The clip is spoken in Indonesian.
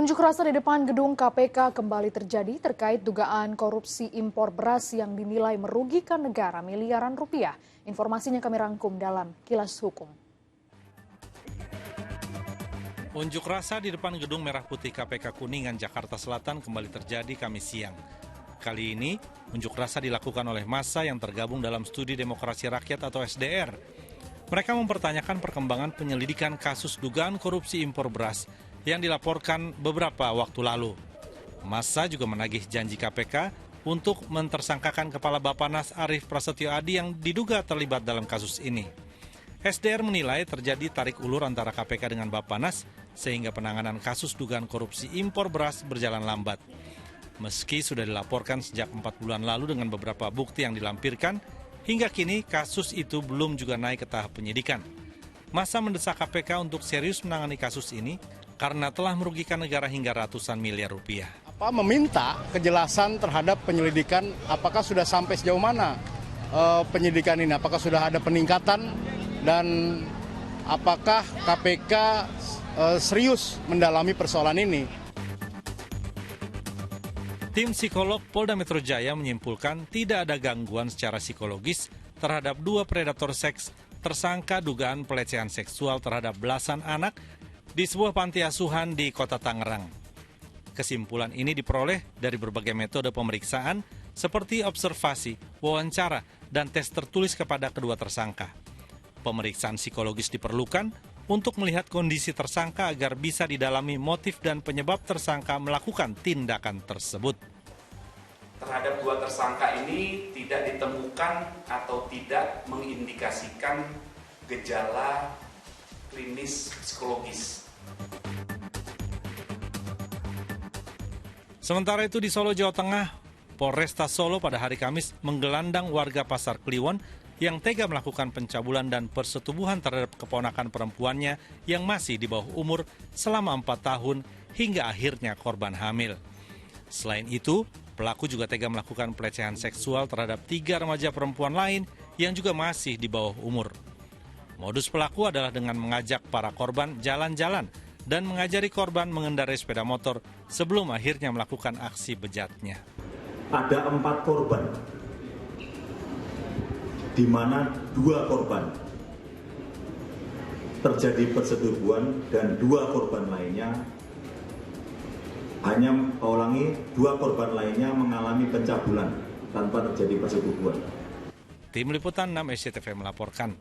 Unjuk rasa di depan gedung KPK kembali terjadi terkait dugaan korupsi impor beras yang dinilai merugikan negara miliaran rupiah. Informasinya kami rangkum dalam Kilas Hukum. Unjuk rasa di depan gedung Merah Putih KPK Kuningan, Jakarta Selatan kembali terjadi Kamis siang. Kali ini, unjuk rasa dilakukan oleh massa yang tergabung dalam Studi Demokrasi Rakyat atau SDR. Mereka mempertanyakan perkembangan penyelidikan kasus dugaan korupsi impor beras yang dilaporkan beberapa waktu lalu. Massa juga menagih janji KPK untuk mentersangkakan Kepala Bappenas Arief Prasetyo Adi yang diduga terlibat dalam kasus ini. SDR menilai terjadi tarik ulur antara KPK dengan Bappenas sehingga penanganan kasus dugaan korupsi impor beras berjalan lambat. Meski sudah dilaporkan sejak 4 bulan lalu dengan beberapa bukti yang dilampirkan, hingga kini kasus itu belum juga naik ke tahap penyidikan. Massa mendesak KPK untuk serius menangani kasus ini karena telah merugikan negara hingga ratusan miliar rupiah. Meminta kejelasan terhadap penyelidikan, apakah sudah sampai sejauh mana penyidikan ini, apakah sudah ada peningkatan dan apakah KPK serius mendalami persoalan ini. Tim psikolog Polda Metro Jaya menyimpulkan tidak ada gangguan secara psikologis terhadap 2 predator seks tersangka dugaan pelecehan seksual terhadap belasan anak di sebuah panti asuhan di Kota Tangerang. Kesimpulan ini diperoleh dari berbagai metode pemeriksaan seperti observasi, wawancara, dan tes tertulis kepada kedua tersangka. Pemeriksaan psikologis diperlukan untuk melihat kondisi tersangka agar bisa didalami motif dan penyebab tersangka melakukan tindakan tersebut. Terhadap 2 tersangka ini tidak ditemukan atau tidak mengindikasikan gejala klinis psikologis. Sementara itu di Solo, Jawa Tengah, Polresta Solo pada hari Kamis menggelandang warga Pasar Kliwon yang tega melakukan pencabulan dan persetubuhan terhadap keponakan perempuannya yang masih di bawah umur selama 4 tahun hingga akhirnya korban hamil. Selain itu, pelaku juga tega melakukan pelecehan seksual terhadap 3 remaja perempuan lain yang juga masih di bawah umur. Modus pelaku adalah dengan mengajak para korban jalan-jalan dan mengajari korban mengendarai sepeda motor sebelum akhirnya melakukan aksi bejatnya. Ada 4 korban, di mana 2 korban terjadi persetubuhan dan 2 korban lainnya korban lainnya mengalami pencabulan tanpa terjadi persetubuhan. Tim Liputan 6 SCTV melaporkan.